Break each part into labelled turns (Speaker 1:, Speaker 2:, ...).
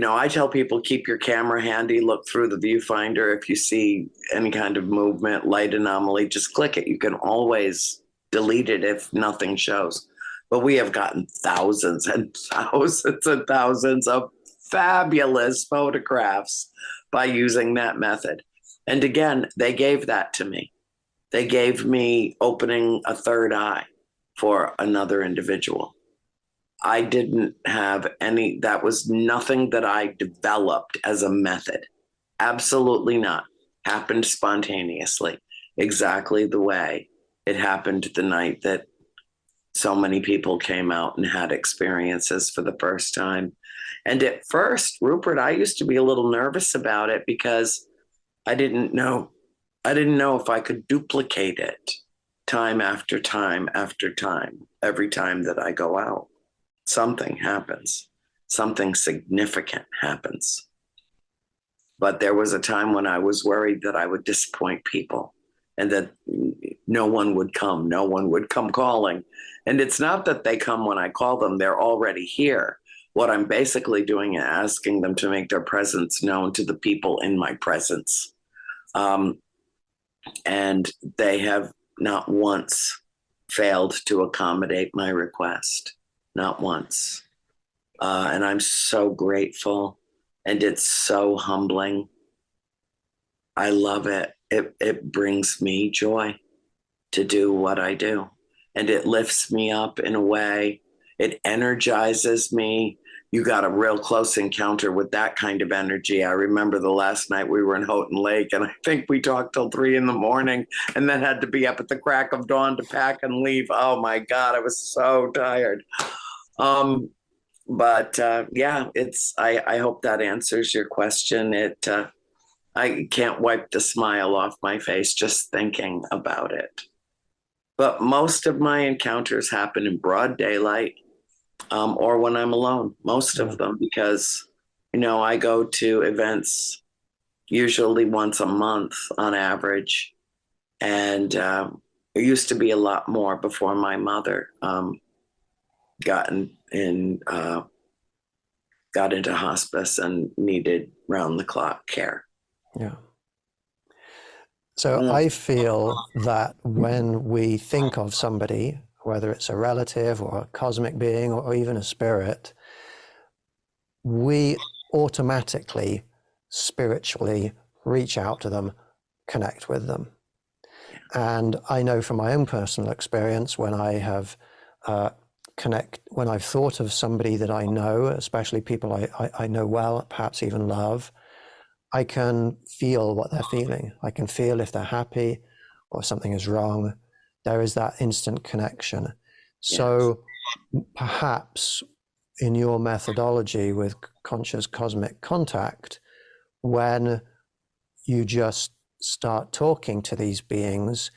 Speaker 1: I tell people keep your camera handy, look through the viewfinder. If you see any kind of movement, light anomaly, just click it. You can always delete it if nothing shows. But we have gotten thousands and thousands and thousands of fabulous photographs by using that method. And again, they gave that to me. They gave me opening a third eye for another individual. I didn't have any, that was nothing that I developed as a method. Absolutely not. Happened spontaneously, exactly the way it happened the night that so many people came out and had experiences for the first time. And at first, Rupert, I used to be a little nervous about it because I didn't know if I could duplicate it time after time after time, every time that I go out. Something happens, something significant happens. But there was a time when I was worried that I would disappoint people and that no one would come calling. And it's not that they come when I call them, they're already here. What I'm basically doing is asking them to make their presence known to the people in my presence. And they have not once failed to accommodate my request. Not once. And I'm so grateful, and it's so humbling. I love it. It brings me joy to do what I do, and it lifts me up in a way. It energizes me. You got a real close encounter with that kind of energy. I remember the last night we were in Houghton Lake, and I think we talked till 3 a.m. and then had to be up at the crack of dawn to pack and leave. Oh my God, I was so tired. Yeah, I hope that answers your question. I can't wipe the smile off my face just thinking about it. But most of my encounters happen in broad daylight, or when I'm alone, most of them, because, I go to events usually once a month on average. And it used to be a lot more before my mother got into hospice and needed round-the-clock care.
Speaker 2: Yeah. So I feel that when we think of somebody, whether it's a relative or a cosmic being or even a spirit, we automatically, spiritually reach out to them, connect with them. And I know from my own personal experience, when I have when I've thought of somebody that I know, especially people I know well, perhaps even love, I can feel what they're feeling. I can feel if they're happy or something is wrong. There is that instant connection. Yes. So perhaps in your methodology with conscious cosmic contact, when you just start talking to these beings,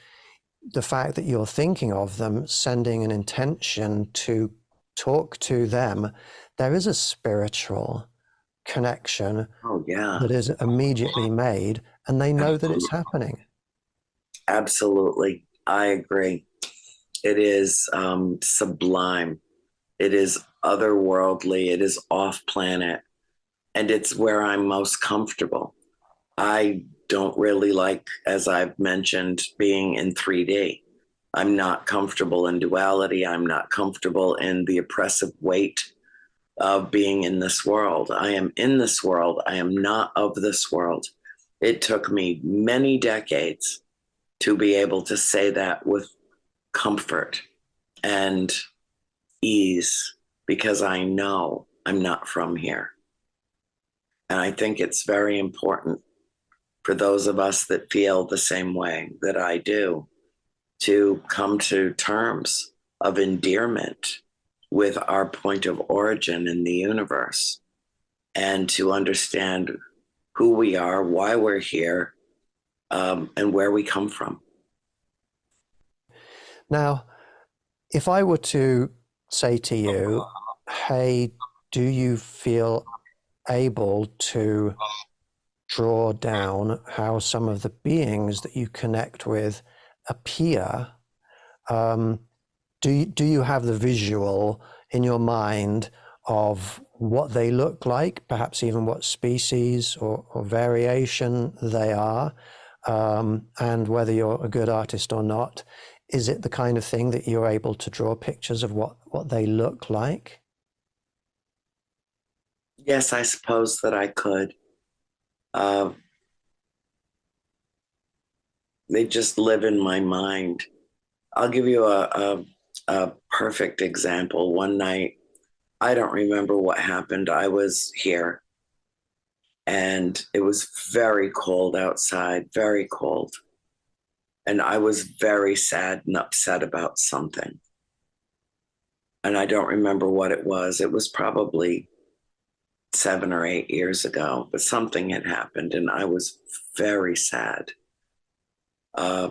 Speaker 2: the fact that you're thinking of them, sending an intention to talk to them, there is a spiritual connection that is immediately made, and they know that it's happening.
Speaker 1: Absolutely. I agree. It is sublime. It is otherworldly. It is off planet. And it's where I'm most comfortable. I don't really like, as I've mentioned, being in 3D. I'm not comfortable in duality. I'm not comfortable in the oppressive weight of being in this world. I am in this world. I am not of this world. It took me many decades to be able to say that with comfort and ease, because I know I'm not from here. And I think it's very important for those of us that feel the same way that I do to come to terms of endearment with our point of origin in the universe, and to understand who we are, why we're here, and where we come from.
Speaker 2: Now, if I were to say to you, hey, do you feel able to draw down how some of the beings that you connect with appear? Do you have the visual in your mind of what they look like, perhaps even what species or variation they are, and whether you're a good artist or not. Is it the kind of thing that you're able to draw pictures of what they look like?
Speaker 1: Yes, I suppose that I could. Uh, they just live in my mind. I'll give you a perfect example. One night, I don't remember what happened. I was here and it was very cold outside, very cold. And I was very sad and upset about something. And I don't remember what it was. It was probably 7 or 8 years ago, but something had happened and I was very sad. Uh,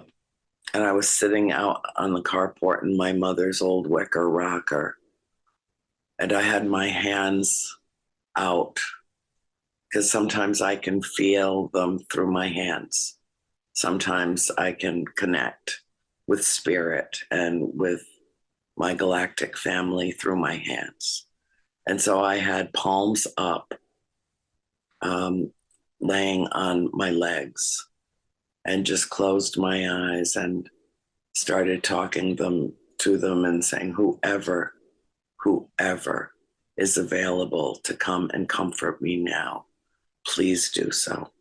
Speaker 1: and I was sitting out on the carport in my mother's old wicker rocker. And I had my hands out because sometimes I can feel them through my hands. Sometimes I can connect with spirit and with my galactic family through my hands. And so I had palms up, laying on my legs, and just closed my eyes and started talking to them and saying, whoever is available to come and comfort me now, please do so.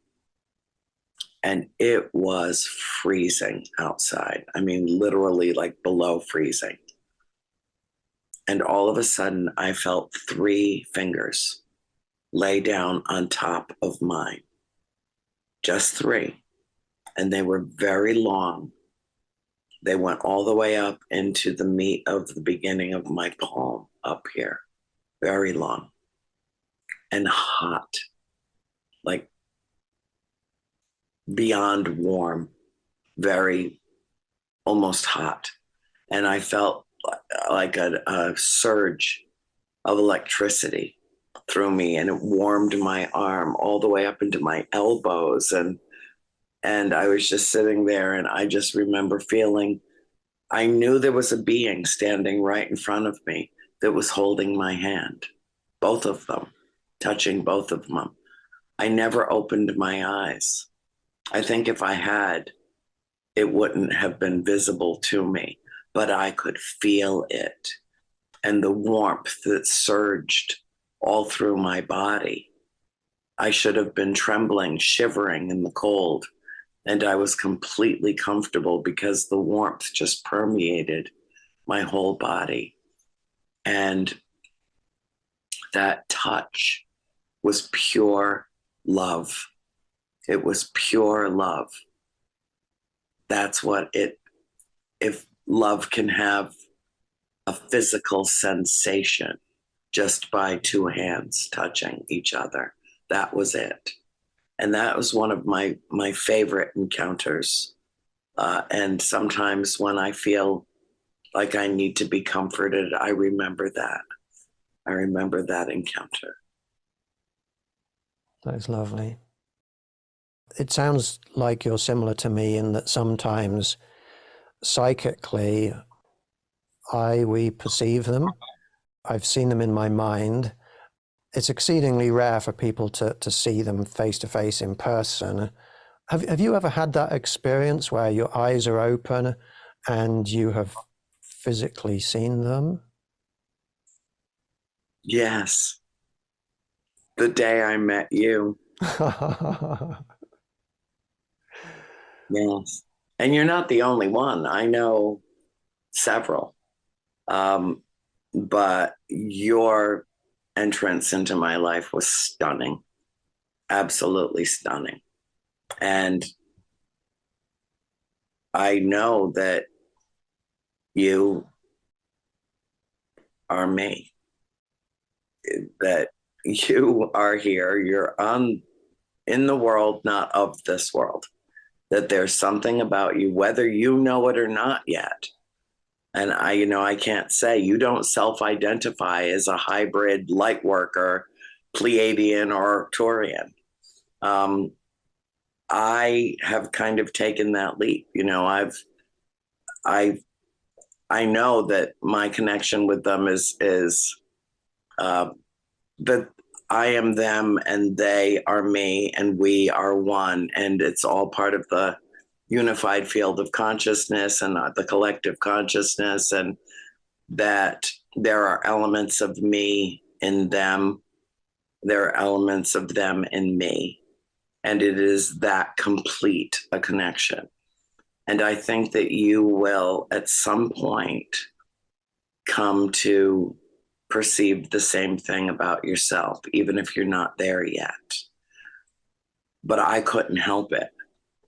Speaker 1: And it was freezing outside. I mean, literally like below freezing. And all of a sudden, I felt 3 fingers lay down on top of mine, just 3. And they were very long. They went all the way up into the meat of the beginning of my palm up here, very long and hot, like beyond warm, very almost hot. And I felt like a surge of electricity through me, and it warmed my arm all the way up into my elbows. And I was just sitting there, and I just remember feeling, I knew there was a being standing right in front of me that was holding my hand, both of them, touching both of them. I never opened my eyes. I think if I had, it wouldn't have been visible to me, but I could feel it. And the warmth that surged all through my body. I should have been trembling, shivering in the cold. And I was completely comfortable because the warmth just permeated my whole body. And that touch was pure love. It was pure love. That's what if love can have a physical sensation just by 2 hands touching each other, that was it. And that was one of my favorite encounters. And sometimes when I feel like I need to be comforted, I remember that. I remember that encounter.
Speaker 2: That's lovely. It sounds like you're similar to me in that sometimes psychically we perceive them. I've seen them in my mind. It's exceedingly rare for people to see them face to face in person. Have you ever had that experience where your eyes are open and you have physically seen them?
Speaker 1: Yes. The day I met you. Yes. And you're not the only one. I know several. But your entrance into my life was stunning, absolutely stunning. And I know that you are me, that you are here, you're in the world, not of this world, that there's something about you, whether you know it or not yet. And I can't say, you don't self-identify as a hybrid light worker, Pleiadian or Arcturian. I have kind of taken that leap. I know that my connection with them is that I am them and they are me and we are one. And it's all part of the unified field of consciousness and the collective consciousness, and that there are elements of me in them. There are elements of them in me. And it is that complete a connection. And I think that you will at some point come to perceive the same thing about yourself, even if you're not there yet. But I couldn't help it.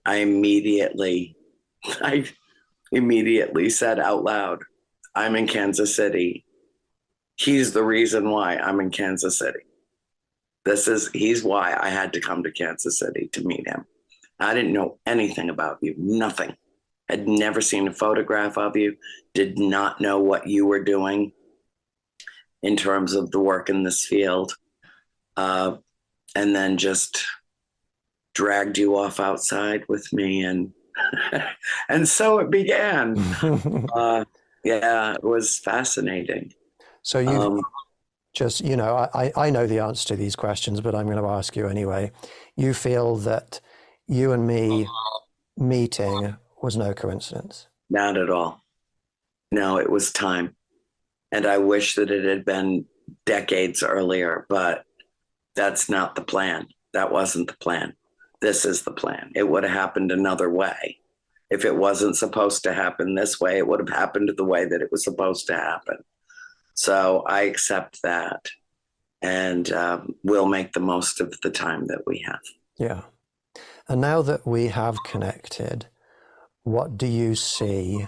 Speaker 1: I immediately said out loud, I'm in Kansas City. He's the reason why I'm in Kansas City. He's why I had to come to Kansas City to meet him. I didn't know anything about you, nothing. Had never seen a photograph of you, did not know what you were doing in terms of the work in this field. And then just dragged you off outside with me, and and so it began. Yeah, it was fascinating.
Speaker 2: So you just, you know, I know the answer to these questions, but I'm going to ask you anyway. You feel that you and me meeting was no coincidence?
Speaker 1: Not at all. No, it was time. And I wish that it had been decades earlier, but that's not the plan. That wasn't the plan. This is the plan. It would have happened another way. If it wasn't supposed to happen this way, it would have happened the way that it was supposed to happen. So I accept that, and we'll make the most of the time that we have.
Speaker 2: Yeah. And now that we have connected, what do you see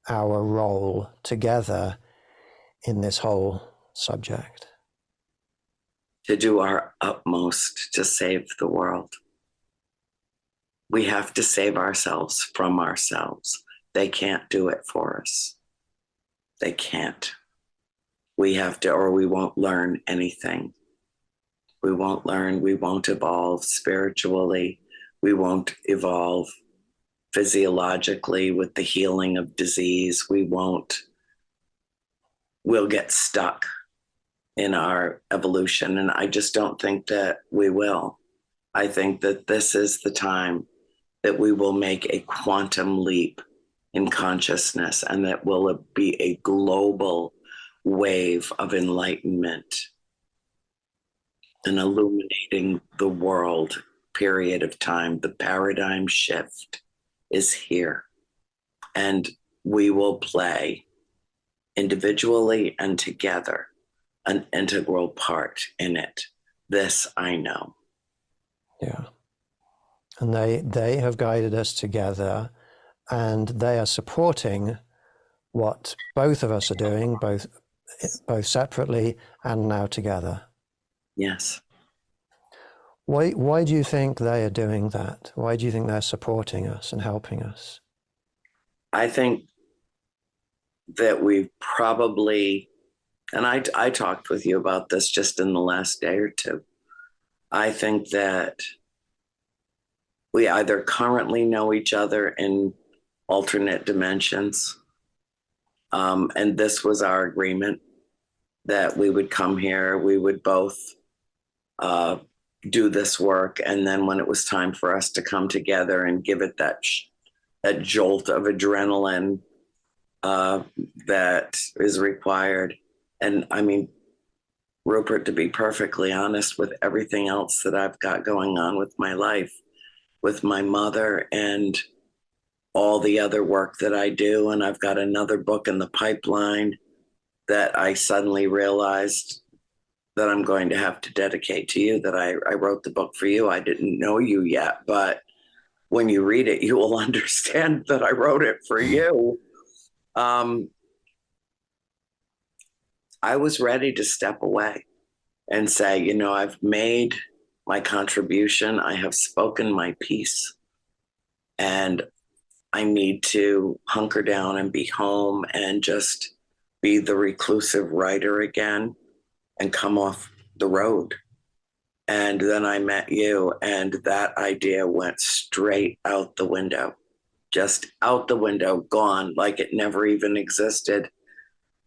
Speaker 2: our role together in this whole subject?
Speaker 1: To do our utmost to save the world. We have to save ourselves from ourselves. They can't do it for us. They can't. We have to, or we won't learn anything. We won't learn, we won't evolve spiritually. We won't evolve physiologically with the healing of disease. We'll get stuck in our evolution. And I just don't think that we will. I think that this is the time that we will make a quantum leap in consciousness, and that will be a global wave of enlightenment and illuminating the world period of time. The paradigm shift is here, and we will play individually and together an integral part in it. This I know.
Speaker 2: Yeah. And they have guided us together, and they are supporting what both of us are doing, both separately and now together.
Speaker 1: Yes.
Speaker 2: Why do you think they are doing that? Why do you think they're supporting us and helping us?
Speaker 1: I think that we've probably, and I talked with you about this just in the last day or two. I think that we either currently know each other in alternate dimensions, and this was our agreement, that we would come here, we would both do this work, and then when it was time for us to come together and give it that jolt of adrenaline that is required. And I mean, Rupert, to be perfectly honest, with everything else that I've got going on with my life, with my mother and all the other work that I do, and I've got another book in the pipeline that I suddenly realized that I'm going to have to dedicate to you, that I wrote the book for you. I didn't know you yet, but when you read it, you will understand that I wrote it for you. I was ready to step away and say, you know, I've made my contribution. I have spoken my piece, and I need to hunker down and be home and just be the reclusive writer again and come off the road. And then I met you, and that idea went straight out the window, just out the window, gone, like it never even existed.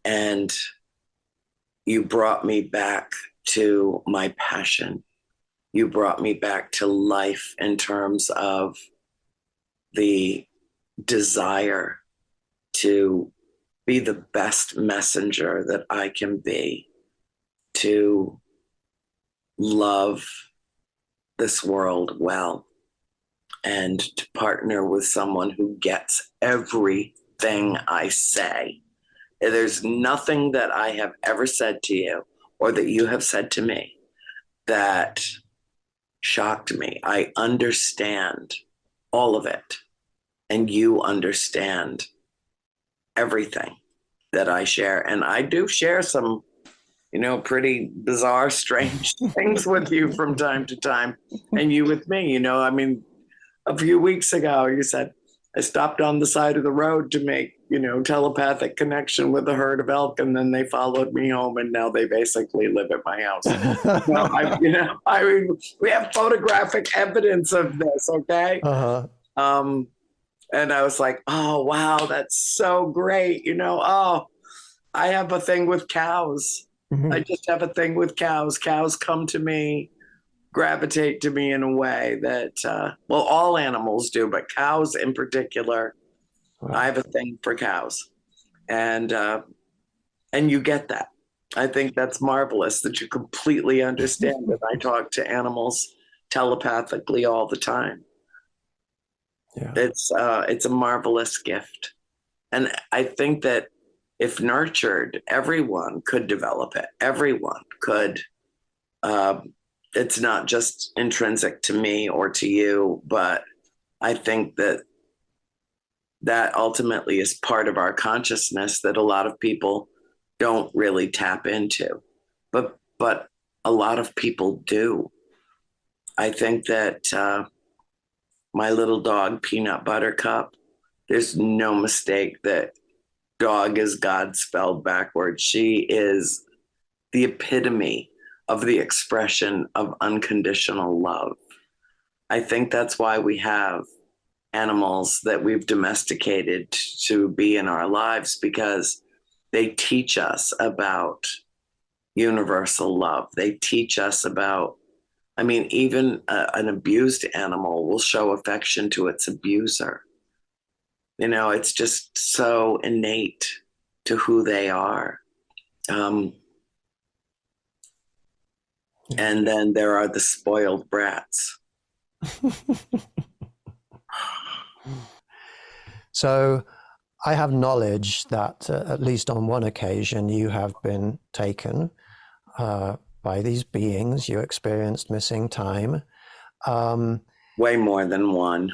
Speaker 1: And you brought me back to my passion. You brought me back to life in terms of the desire to be the best messenger that I can be, to love this world well, and to partner with someone who gets everything I say. There's nothing that I have ever said to you or that you have said to me that shocked me. I understand all of it, and you understand everything that I share. And I do share some, pretty bizarre, strange things with you from time to time, and you with me. I mean, a few weeks ago, you said, I stopped on the side of the road to make, telepathic connection with a herd of elk, and then they followed me home, and now they basically live at my house. We have photographic evidence of this, okay?
Speaker 2: Uh-huh.
Speaker 1: And I was like, oh, wow, that's so great. I have a thing with cows.
Speaker 2: Mm-hmm.
Speaker 1: I just have a thing with cows. Cows come to me, gravitate to me in a way that, all animals do, but cows in particular,
Speaker 2: Wow.
Speaker 1: I have a thing for cows. And you get that. I think that's marvelous that you completely understand that I talk to animals telepathically all the time.
Speaker 2: Yeah.
Speaker 1: It's a marvelous gift. And I think that if nurtured, everyone could develop it. Everyone could. It's not just intrinsic to me or to you, but I think that ultimately is part of our consciousness that a lot of people don't really tap into. But a lot of people do. I think that my little dog, Peanut Buttercup, there's no mistake that dog is God spelled backwards. She is the epitome of the expression of unconditional love. I think that's why we have animals that we've domesticated to be in our lives, because they teach us about universal love. They teach us about, even an abused animal will show affection to its abuser. It's just so innate to who they are. And then there are the spoiled brats.
Speaker 2: So I have knowledge that at least on one occasion you have been taken by these beings. You experienced missing time.
Speaker 1: Way more than one.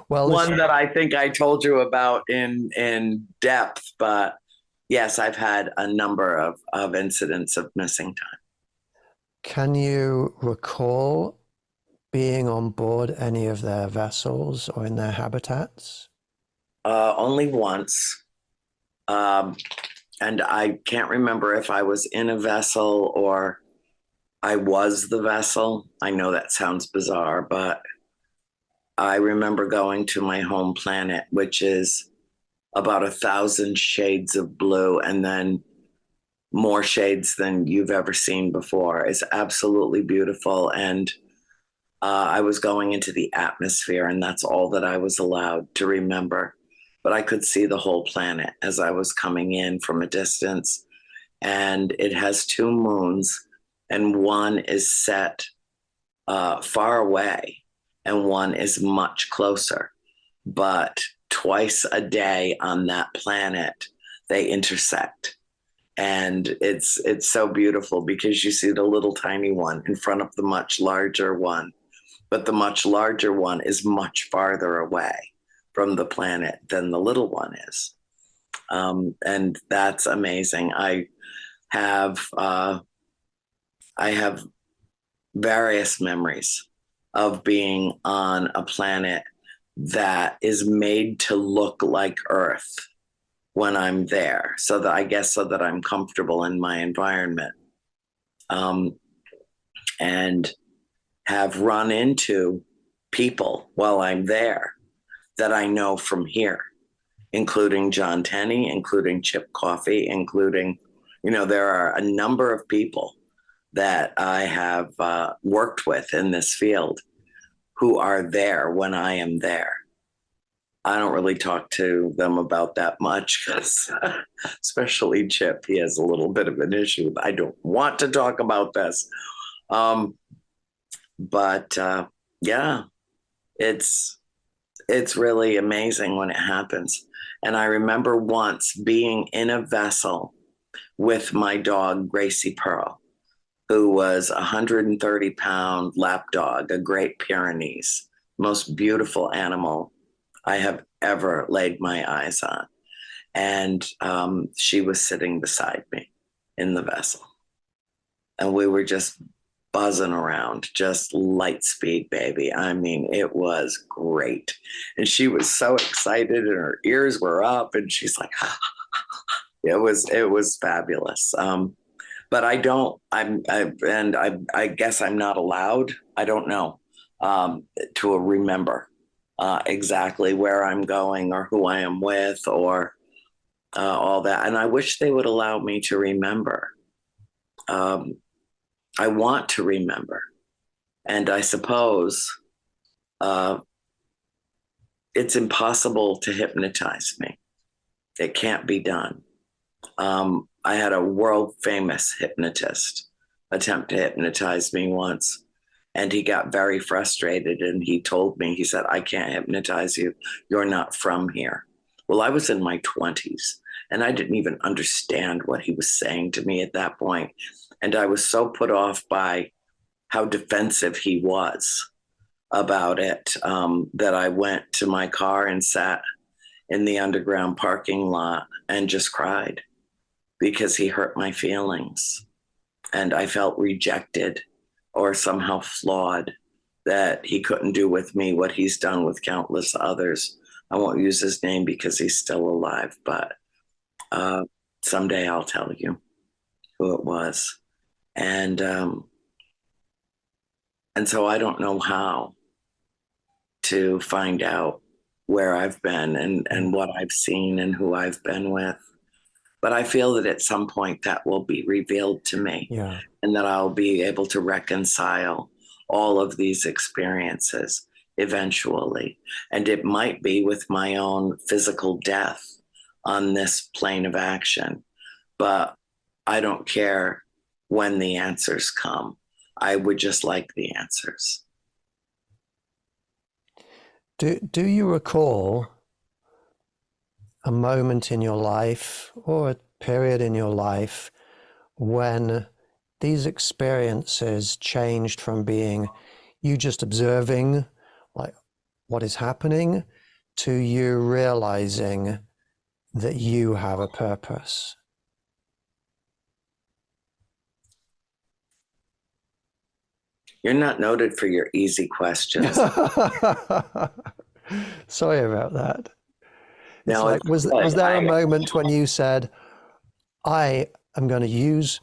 Speaker 2: Well,
Speaker 1: one that I think I told you about in depth, but yes, I've had a number of incidents of missing time.
Speaker 2: Can you recall being on board any of their vessels or in their habitats?
Speaker 1: Only once. And I can't remember if I was in a vessel or I was the vessel. I know that sounds bizarre, but I remember going to my home planet, which is about 1,000 shades of blue, and then more shades than you've ever seen before. It's absolutely beautiful. And I was going into the atmosphere, and that's all that I was allowed to remember. But I could see the whole planet as I was coming in from a distance. And it has 2 moons, and one is set far away, and one is much closer. But twice a day on that planet, they intersect. And it's so beautiful because you see the little tiny one in front of the much larger one, but the much larger one is much farther away from the planet than the little one is. And that's amazing. I have various memories of being on a planet that is made to look like Earth when I'm there, so that I'm comfortable in my environment, and have run into people while I'm there that I know from here, including John Tenney, including Chip Coffey, including There are a number of people that I have worked with in this field who are there when I am there. I don't really talk to them about that much because, especially Chip, he has a little bit of an issue. I don't want to talk about this. But yeah, it's really amazing when it happens. And I remember once being in a vessel with my dog, Gracie Pearl, who was a 130-pound lap dog, a Great Pyrenees, most beautiful animal I have ever laid my eyes on. And she was sitting beside me in the vessel. And we were just buzzing around, just light speed, baby. I mean, it was great. And she was so excited and her ears were up and she's like, it was fabulous. But I guess I'm not allowed, I don't know, to remember exactly where I'm going or who I am with or all that. And I wish they would allow me to remember. I want to remember. And I suppose it's impossible to hypnotize me. It can't be done. I had a world famous hypnotist attempt to hypnotize me once. And he got very frustrated and he told me, he said, I can't hypnotize you. You're not from here. Well, I was in my 20s and I didn't even understand what he was saying to me at that point. And I was so put off by how defensive he was about it that I went to my car and sat in the underground parking lot and just cried because he hurt my feelings. And I felt rejected or somehow flawed that he couldn't do with me what he's done with countless others. I won't use his name because he's still alive, but someday I'll tell you who it was. And so I don't know how to find out where I've been and what I've seen and who I've been with. But I feel that at some point that will be revealed to me,
Speaker 2: Yeah.
Speaker 1: and that I'll be able to reconcile all of these experiences eventually. And it might be with my own physical death on this plane of action. But I don't care when the answers come. I would just like the answers.
Speaker 2: Do you recall a moment in your life or a period in your life when these experiences changed from being you just observing like what is happening to you realizing that you have a purpose?
Speaker 1: You're not noted for your easy questions.
Speaker 2: Sorry about that. It's
Speaker 1: No,
Speaker 2: like, was there a moment when you said, I am going to use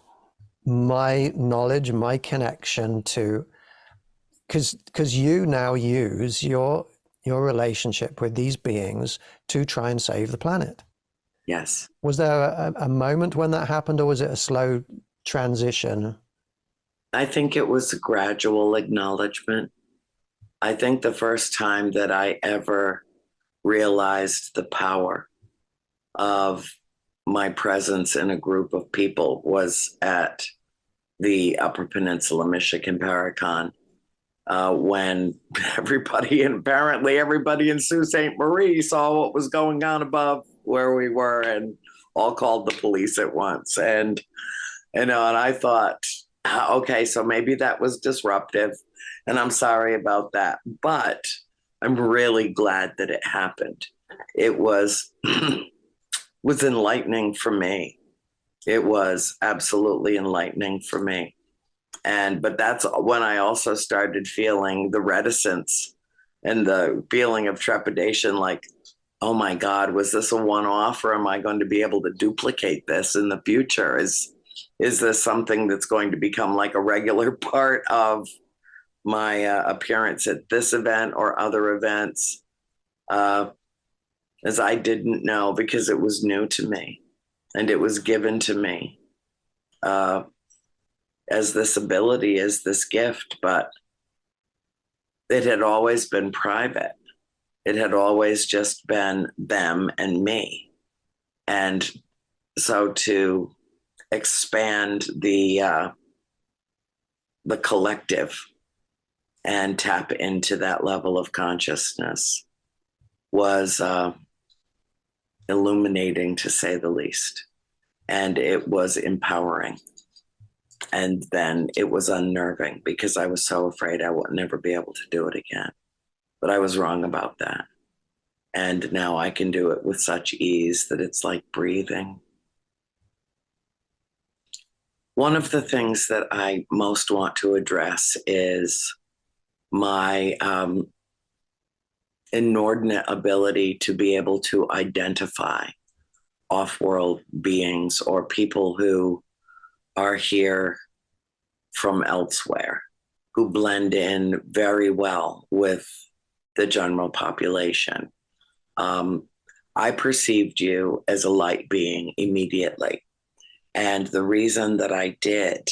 Speaker 2: my knowledge, my connection to, because you now use your relationship with these beings to try and save the planet?
Speaker 1: Yes.
Speaker 2: Was there a moment when that happened, or was it a slow transition?
Speaker 1: I think it was a gradual acknowledgement. I think the first time that I ever realized the power of my presence in a group of people was at the Upper Peninsula, Michigan Paracon, when everybody, and apparently everybody in Sault Ste. Marie, saw what was going on above where we were and all called the police at once. And I thought, okay, so maybe that was disruptive, and I'm sorry about that, but I'm really glad that it happened. It was was enlightening for me. It was absolutely enlightening for me. But that's when I also started feeling the reticence and the feeling of trepidation, like, oh my God, was this a one-off, or am I going to be able to duplicate this in the future? Is this something that's going to become like a regular part of my appearance at this event or other events? As I didn't know, because it was new to me and it was given to me uh, as this ability, as this gift, but it had always been private. It had always just been them and me. And so to expand the collective and tap into that level of consciousness was illuminating, to say the least. And it was empowering. And then it was unnerving because I was so afraid I would never be able to do it again. But I was wrong about that. And now I can do it with such ease that it's like breathing. One of the things that I most want to address is my inordinate ability to be able to identify off-world beings or people who are here from elsewhere, who blend in very well with the general population. I perceived you as a light being immediately. And the reason that I did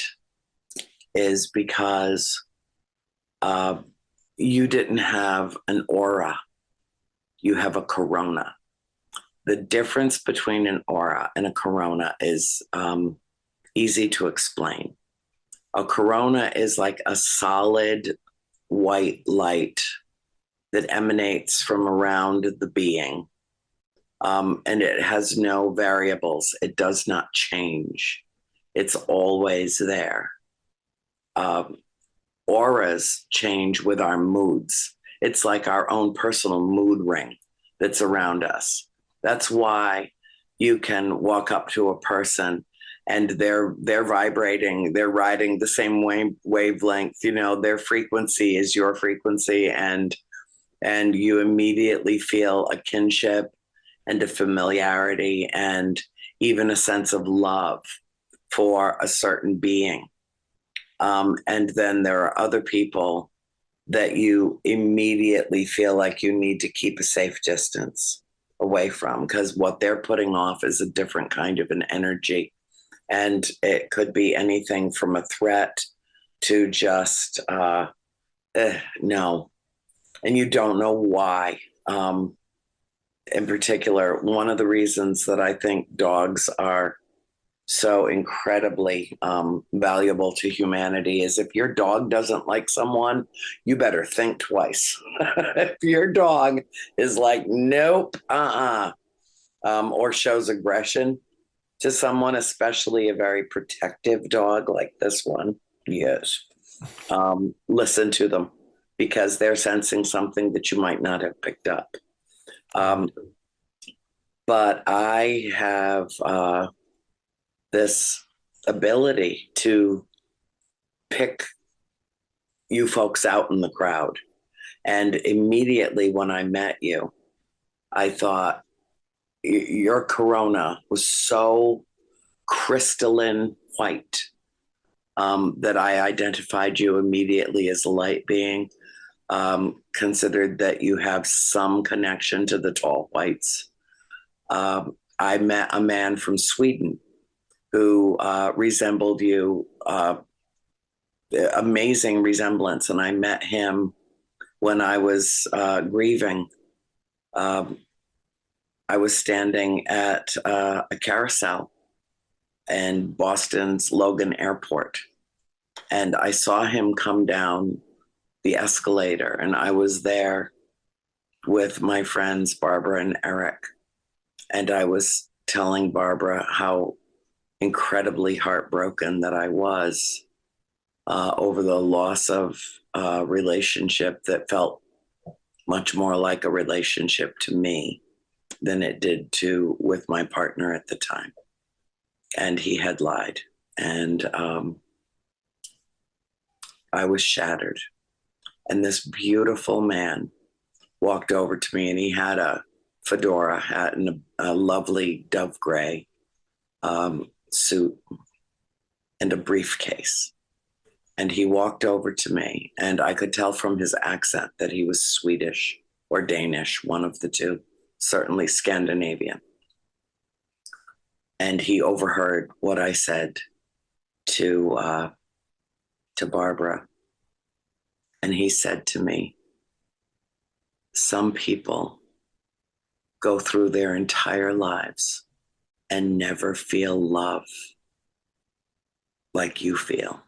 Speaker 1: is because you didn't have an aura, you have a corona. The difference between an aura and a corona is easy to explain. A corona is like a solid white light that emanates from around the being. And it has no variables. It does not change. It's always there. Auras change with our moods. It's like our own personal mood ring that's around us. That's why you can walk up to a person and they're vibrating, they're riding the same wavelength, you know, their frequency is your frequency, and you immediately feel a kinship and a familiarity and even a sense of love for a certain being. And then there are other people that you immediately feel like you need to keep a safe distance away from, because what they're putting off is a different kind of an energy. And it could be anything from a threat to just, no. And you don't know why. In particular, one of the reasons that I think dogs are so incredibly valuable to humanity is if your dog doesn't like someone, you better think twice. If your dog is like, nope, or shows aggression to someone, especially a very protective dog like this one, yes, listen to them, because they're sensing something that you might not have picked up. But I have this ability to pick you folks out in the crowd. And immediately when I met you, I thought your corona was so crystalline white that I identified you immediately as a light being. Considered that you have some connection to the tall whites. I met a man from Sweden who resembled you, amazing resemblance. And I met him when I was grieving. I was standing at a carousel in Boston's Logan Airport, and I saw him come down the escalator, and I was there with my friends Barbara and Eric, and I was telling Barbara how incredibly heartbroken that I was over the loss of a relationship that felt much more like a relationship to me than it did with my partner at the time. And he had lied, and I was shattered. And this beautiful man walked over to me, and he had a fedora hat and a lovely dove gray suit and a briefcase. And he walked over to me, and I could tell from his accent that he was Swedish or Danish, one of the two, certainly Scandinavian. And he overheard what I said, to Barbara, and he said to me, some people go through their entire lives and never feel love like you feel.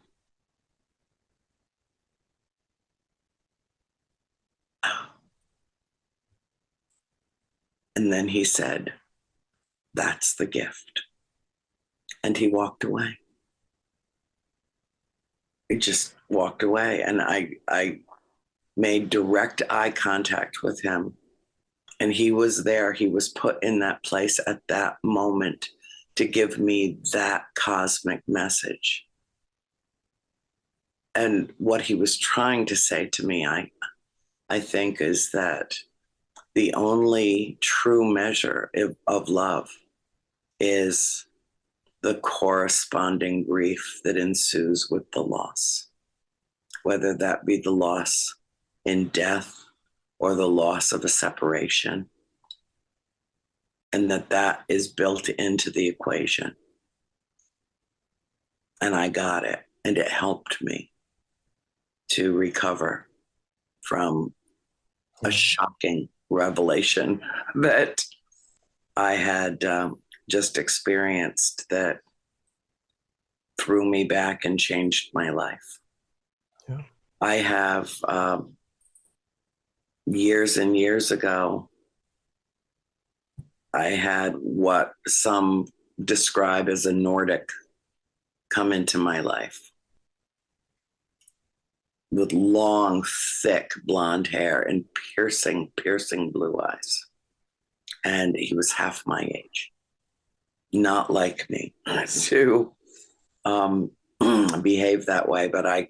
Speaker 1: And then he said, that's the gift. And he walked away. He just walked away. And I made direct eye contact with him. And he was there. He was put in that place at that moment to give me that cosmic message. And what he was trying to say to me, I think, is that the only true measure of love is the corresponding grief that ensues with the loss, whether that be the loss in death or the loss of a separation, and that is built into the equation. And I got it, and it helped me to recover from a shocking revelation that I had just experienced that threw me back and changed my life.
Speaker 2: Yeah.
Speaker 1: I have years and years ago, I had what some describe as a Nordic come into my life with long, thick blonde hair and piercing blue eyes. And he was half my age, not like me to behave that way, but I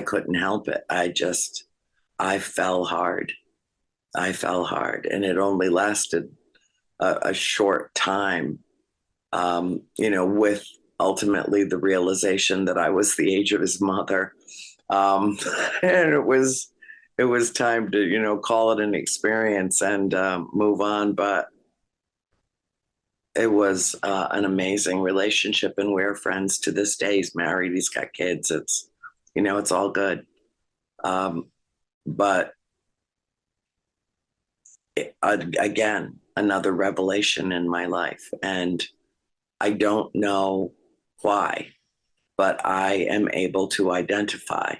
Speaker 1: couldn't help it. I fell hard. And it only lasted a short time, with ultimately the realization that I was the age of his mother. And it was time to, call it an experience and move on. But it was an amazing relationship, and we're friends to this day. He's married, he's got kids. It's, it's all good. But again, another revelation in my life. And I don't know why, but I am able to identify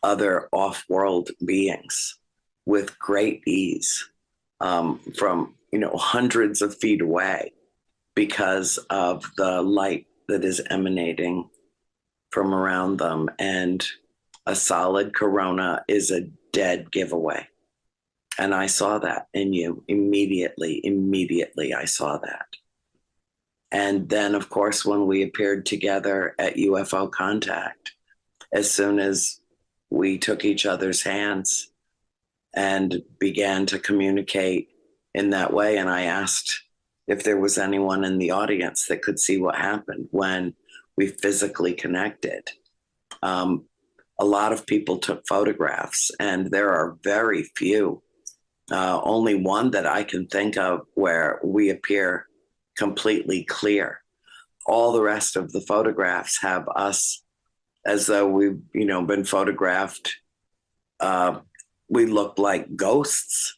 Speaker 1: other off-world beings with great ease, from, hundreds of feet away, because of the light that is emanating from around them. And a solid corona is a dead giveaway. And I saw that in you immediately. I saw that. And then, of course, when we appeared together at UFO Contact, as soon as we took each other's hands and began to communicate in that way, and I asked if there was anyone in the audience that could see what happened when we physically connected. A lot of people took photographs, and there are very few, only one that I can think of, where we appear completely clear. All the rest of the photographs have us as though we've, been photographed. We look like ghosts,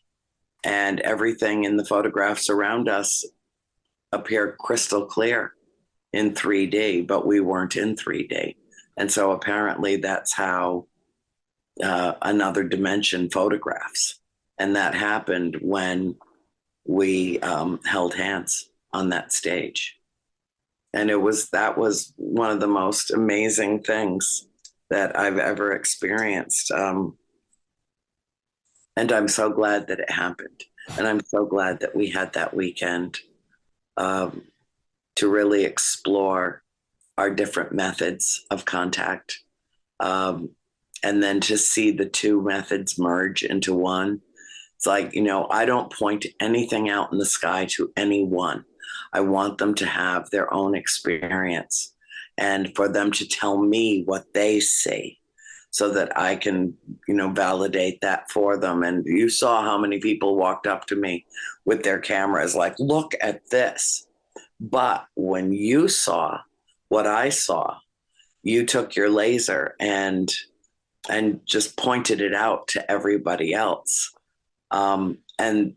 Speaker 1: and everything in the photographs around us appear crystal clear in 3D, but we weren't in 3D. And so apparently that's how another dimension photographs. And that happened when we held hands on that stage. And that was one of the most amazing things that I've ever experienced. And I'm so glad that it happened. And I'm so glad that we had that weekend to really explore our different methods of contact. And then to see the two methods merge into one. It's like, I don't point anything out in the sky to anyone. I want them to have their own experience and for them to tell me what they see so that I can, validate that for them. And you saw how many people walked up to me with their cameras like, look at this. But when you saw what I saw, you took your laser and just pointed it out to everybody else. And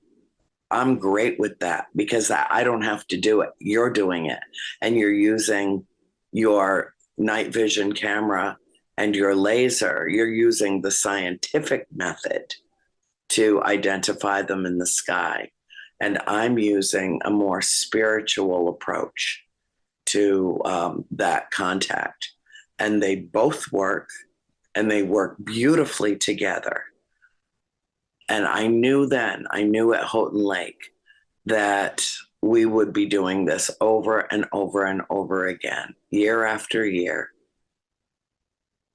Speaker 1: I'm great with that because I don't have to do it. You're doing it, and you're using your night vision camera and your laser. You're using the scientific method to identify them in the sky. And I'm using a more spiritual approach to that contact. And they both work, and they work beautifully together. And I knew at Houghton Lake that we would be doing this over and over and over again, year after year,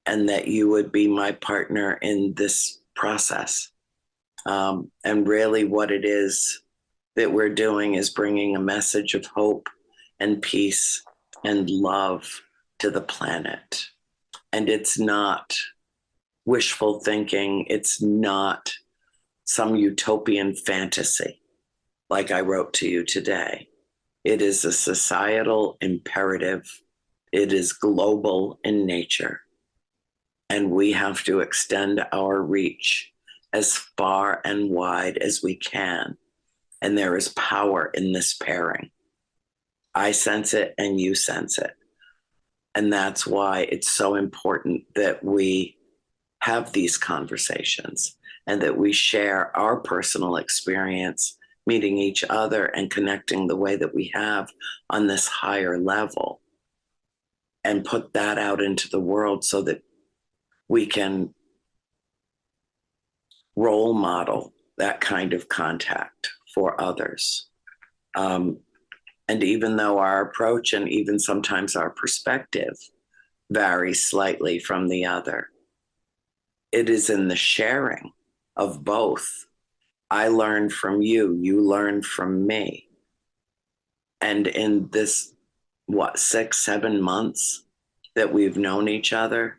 Speaker 1: and that you would be my partner in this process. And really, what it is that we're doing is bringing a message of hope and peace and love to the planet. And it's not wishful thinking. It's not some utopian fantasy like I wrote to you today. It is a societal imperative. It is global in nature. And we have to extend our reach as far and wide as we can. And there is power in this pairing. I sense it and you sense it. And that's why it's so important that we have these conversations and that we share our personal experience meeting each other and connecting the way that we have on this higher level, and put that out into the world so that we can role model that kind of contact for others. And even though our approach and even sometimes our perspective varies slightly from the other, it is in the sharing of both. I learned from you, you learned from me. And in this, 6-7 months that we've known each other,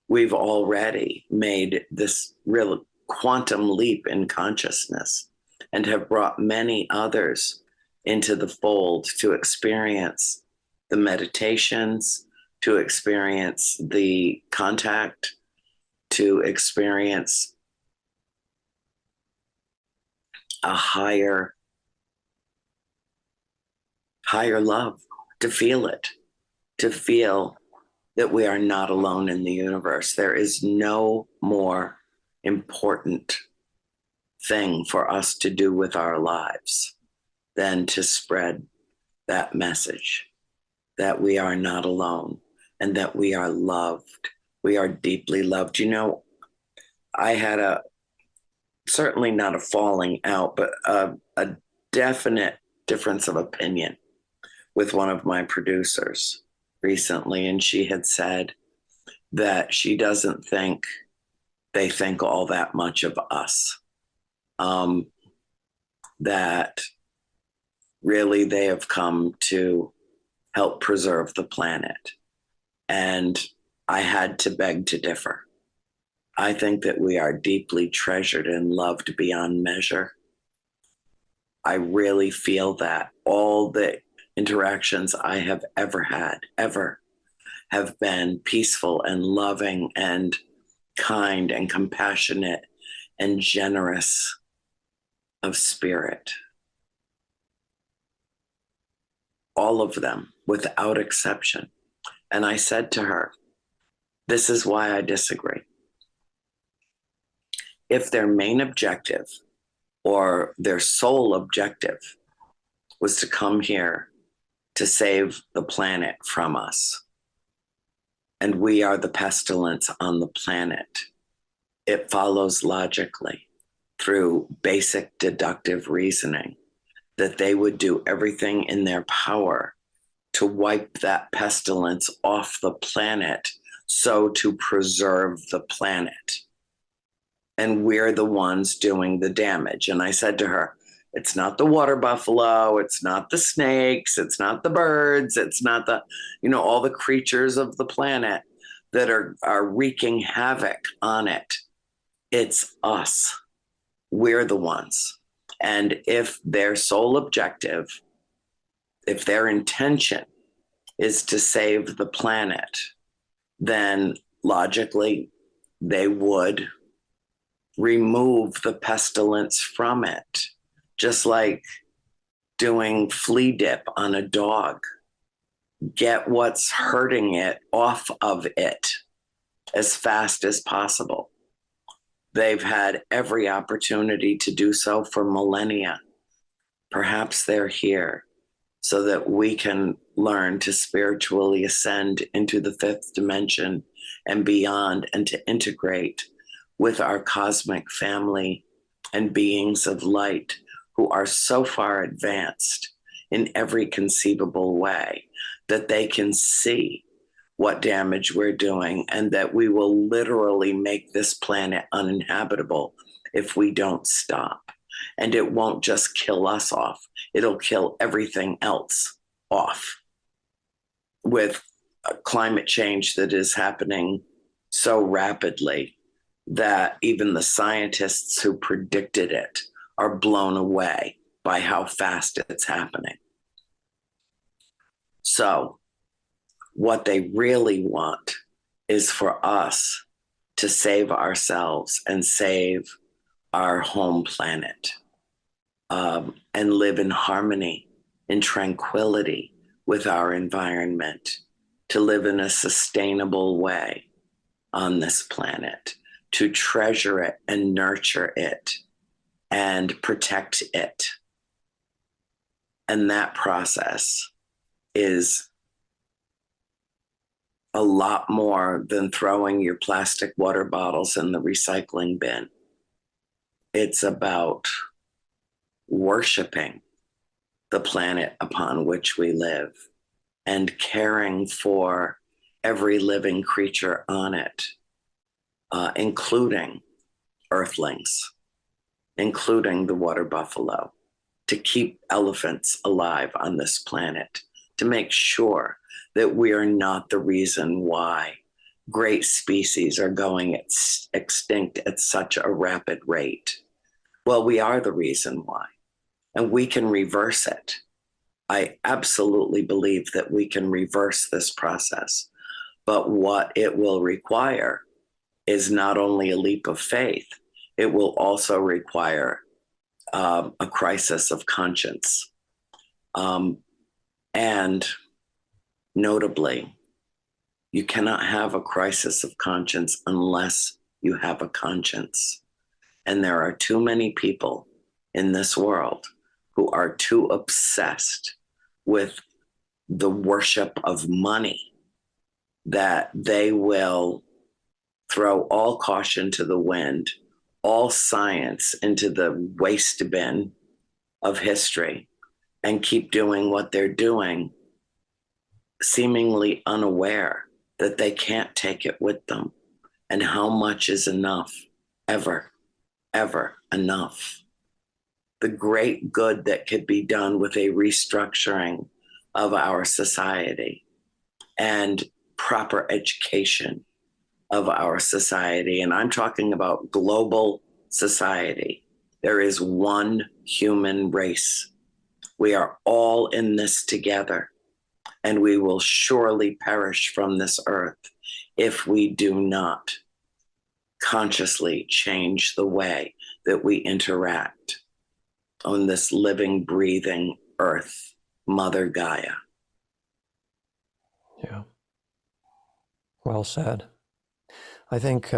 Speaker 1: we've already made this real quantum leap in consciousness and have brought many others into the fold to experience the meditations, to experience the contact, to experience a higher love, to feel it, to feel that we are not alone in the universe. There is no more important thing for us to do with our lives than to spread that message that we are not alone and that we are loved. We are deeply loved. You know, I had certainly not a falling out, but a definite difference of opinion with one of my producers recently. And she had said that she doesn't think they think all that much of us. That really they have come to help preserve the planet. And I had to beg to differ. I think that we are deeply treasured and loved beyond measure. I really feel that all the interactions I have ever had, have been peaceful and loving and kind and compassionate and generous of spirit. All of them, without exception. And I said to her, this is why I disagree. If their main objective or their sole objective was to come here to save the planet from us, and we are the pestilence on the planet, it follows logically through basic deductive reasoning that they would do everything in their power to wipe that pestilence off the planet, so to preserve the planet. And we're the ones doing the damage. And I said to her, it's not the water buffalo, it's not the snakes, it's not the birds, it's not the, all the creatures of the planet that are wreaking havoc on it. It's us. We're the ones. And if their sole objective, if their intention is to save the planet, then logically they would remove the pestilence from it, just like doing flea dip on a dog. Get what's hurting it off of it as fast as possible. They've had every opportunity to do so for millennia. Perhaps they're here so that we can learn to spiritually ascend into the fifth dimension and beyond, and to integrate with our cosmic family and beings of light who are so far advanced in every conceivable way that they can see what damage we're doing, and that we will literally make this planet uninhabitable if we don't stop. And it won't just kill us off, it'll kill everything else off with climate change that is happening so rapidly that even the scientists who predicted it are blown away by how fast it's happening. So what they really want is for us to save ourselves and save our home planet, and live in harmony, in tranquility with our environment, to live in a sustainable way on this planet, to treasure it and nurture it and protect it. And that process is a lot more than throwing your plastic water bottles in the recycling bin. It's about worshiping the planet upon which we live and caring for every living creature on it, including earthlings, including the water buffalo, to keep elephants alive on this planet, to make sure that we are not the reason why great species are going extinct at such a rapid rate. Well, we are the reason why, and we can reverse it. I absolutely believe that we can reverse this process, but what it will require is not only a leap of faith, it will also require a crisis of conscience. And notably, you cannot have a crisis of conscience unless you have a conscience. And there are too many people in this world who are too obsessed with the worship of money that they will throw all caution to the wind, all science into the waste bin of history, and keep doing what they're doing, seemingly unaware that they can't take it with them. And how much is enough? Ever enough. The great good that could be done with a restructuring of our society and proper education of our society. And I'm talking about global society. There is one human race. We are all in this together, and we will surely perish from this earth if we do not consciously change the way that we interact on this living, breathing earth, Mother Gaia.
Speaker 2: Yeah. Well said. I think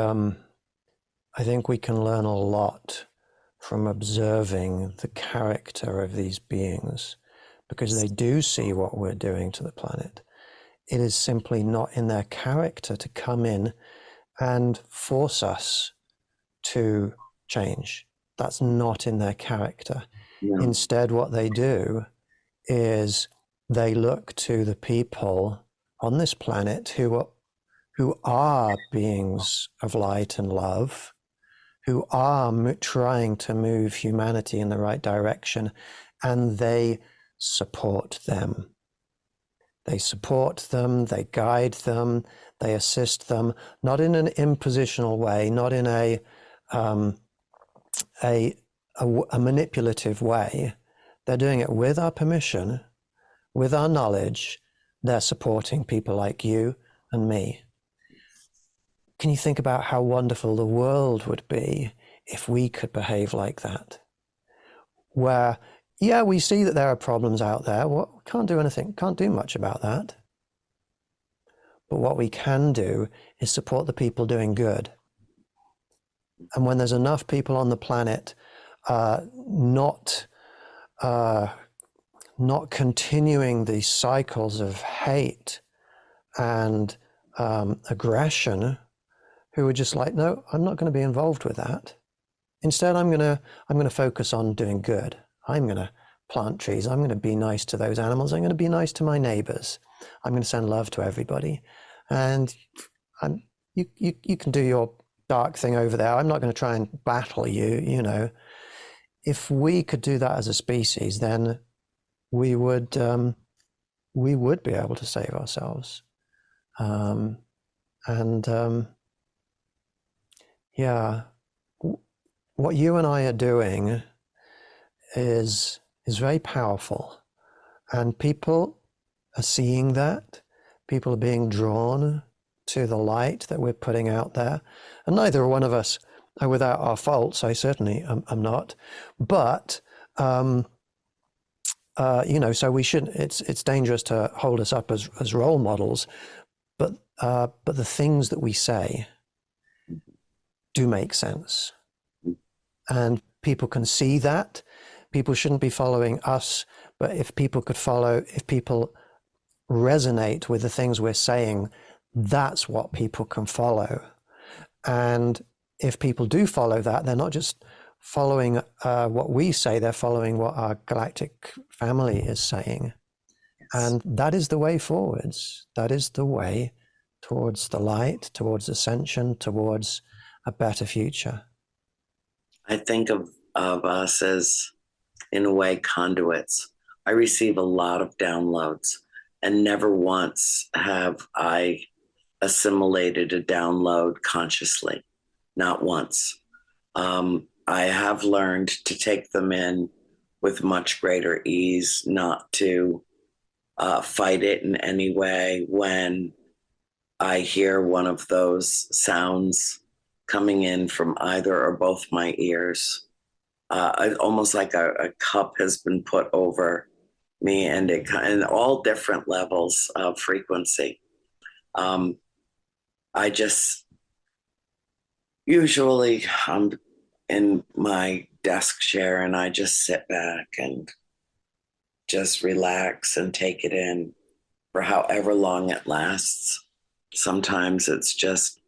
Speaker 2: we can learn a lot from observing the character of these beings, because they do see what we're doing to the planet. It is simply not in their character to come in and force us to change. That's not in their character.
Speaker 1: No.
Speaker 2: Instead, what they do is they look to the people on this planet who are beings of light and love, who are trying to move humanity in the right direction, and they support them. They support them, they guide them, they assist them, not in an impositional way, not in a manipulative way. They're doing it with our permission, with our knowledge. They're supporting people like you and me. can you think about how wonderful the world would be if we could behave like that? Where, yeah, we see that there are problems out there. Well, can't do anything, can't do much about that. But what we can do is support the people doing good. And when there's enough people on the planet not continuing these cycles of hate and aggression, who are just like, no, I'm not going to be involved with that. Instead, I'm going to focus on doing good. I'm going to plant trees. I'm going to be nice to those animals. I'm going to be nice to my neighbors. I'm going to send love to everybody. And you can do your dark thing over there. I'm not going to try and battle you, you know. If we could do that as a species, then we would be able to save ourselves. Yeah, what you and I are doing is very powerful, and people are seeing that. People are being drawn to the light that we're putting out there, and neither one of us are without our faults. I certainly am not, but you know, so we shouldn't. It's dangerous to hold us up as role models, but the things that we say do make sense, and people can see that. People shouldn't be following us, but if people resonate with the things we're saying, that's what people can follow. And if people do follow that, they're not just following what we say, they're following what our galactic family is saying. And that is the way forwards. That is the way towards the light, towards ascension, towards a better future.
Speaker 1: I think of us as, in a way, conduits. I receive a lot of downloads, and never once have I assimilated a download consciously. Not once. I have learned to take them in with much greater ease, not to fight it in any way when I hear one of those sounds coming in from either or both my ears. Almost like a cup has been put over me, and all different levels of frequency. I just usually I'm in my desk chair and I just sit back and just relax and take it in for however long it lasts. Sometimes it's just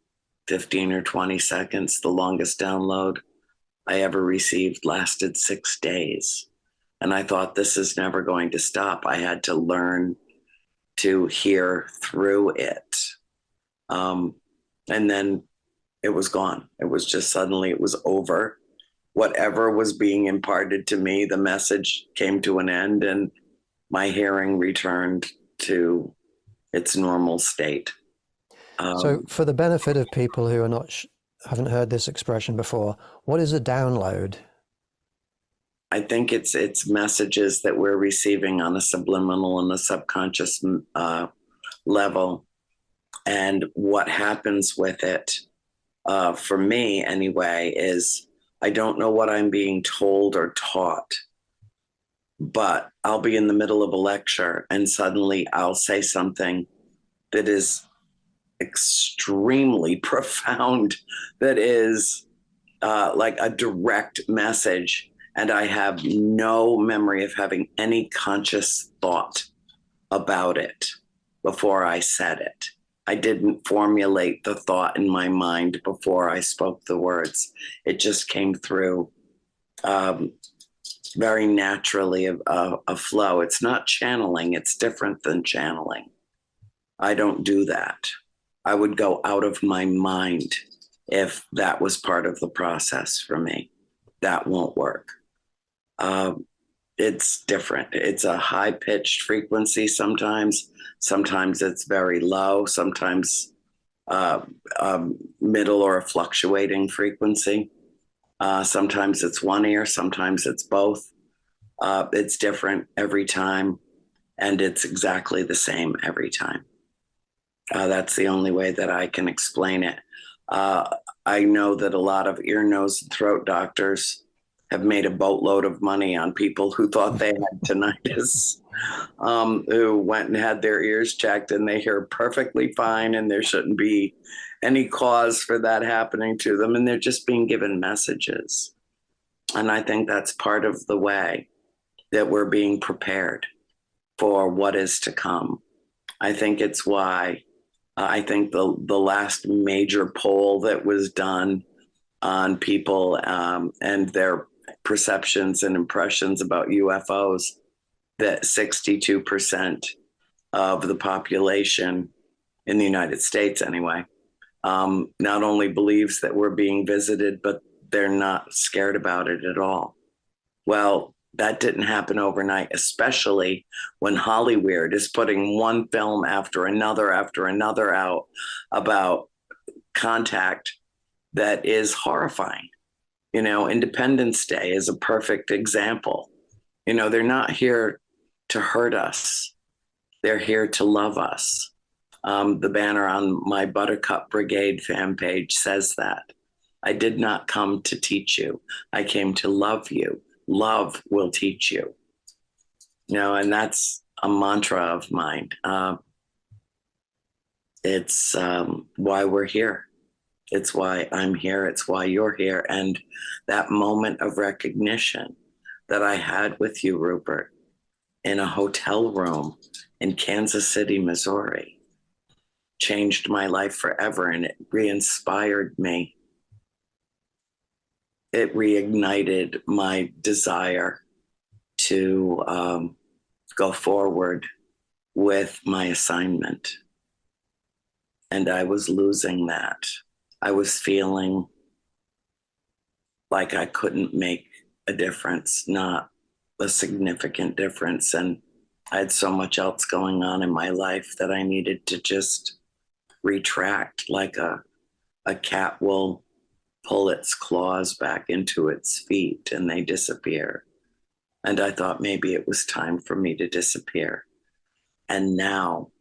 Speaker 1: 15 or 20 seconds. The longest download I ever received lasted 6 days. And I thought, this is never going to stop. I had to learn to hear through it. And then it was gone. It was just suddenly it was over. Whatever was being imparted to me, the message came to an end, and my hearing returned to its normal state.
Speaker 2: So for the benefit of people who are haven't heard this expression before, what is a download?
Speaker 1: I think it's messages that we're receiving on a subliminal and a subconscious level, and what happens with it, for me anyway, is I don't know what I'm being told or taught, but I'll be in the middle of a lecture and suddenly I'll say something that is extremely profound, that is like a direct message, and I have no memory of having any conscious thought about it before I said it. I didn't formulate the thought in my mind before I spoke the words. It just came through very naturally, a flow. It's not channeling. It's different than channeling. I don't do that. I would go out of my mind if that was part of the process for me. That won't work. It's different. It's a high-pitched frequency sometimes. Sometimes it's very low. Sometimes middle or a fluctuating frequency. Sometimes it's one ear. Sometimes it's both. It's different every time, and it's exactly the same every time. That's the only way that I can explain it. I know that a lot of ear, nose, and throat doctors have made a boatload of money on people who thought they had tinnitus, who went and had their ears checked and they hear perfectly fine and there shouldn't be any cause for that happening to them. And they're just being given messages. And I think that's part of the way that we're being prepared for what is to come. I think it's why I think the last major poll that was done on people and their perceptions and impressions about UFOs, that 62% of the population in the United States anyway, not only believes that we're being visited, but they're not scared about it at all. Well, that didn't happen overnight, especially when Hollywood is putting one film after another out about contact that is horrifying. You know, Independence Day is a perfect example. You know, they're not here to hurt us. They're here to love us. The banner on my Buttercup Brigade fan page says that. I did not come to teach you. I came to love you. Love will teach you. You know, and that's a mantra of mine. It's why we're here. It's why I'm here. It's why you're here. And that moment of recognition that I had with you, Rupert, in a hotel room in Kansas City, Missouri, changed my life forever, and it re-inspired me. It reignited my desire to go forward with my assignment. And I was losing that. I was feeling like I couldn't make a difference, not a significant difference. And I had so much else going on in my life that I needed to just retract, like a cat will pull its claws back into its feet and they disappear. And I thought maybe it was time for me to disappear. And now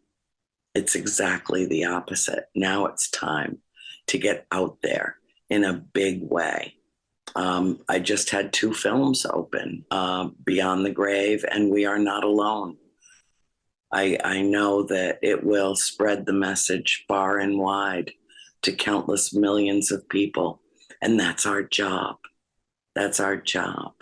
Speaker 1: it's exactly the opposite. Now it's time to get out there in a big way. I just had 2 films open, Beyond the Grave and We Are Not Alone. I know that it will spread the message far and wide to countless millions of people. And that's our job. That's our job.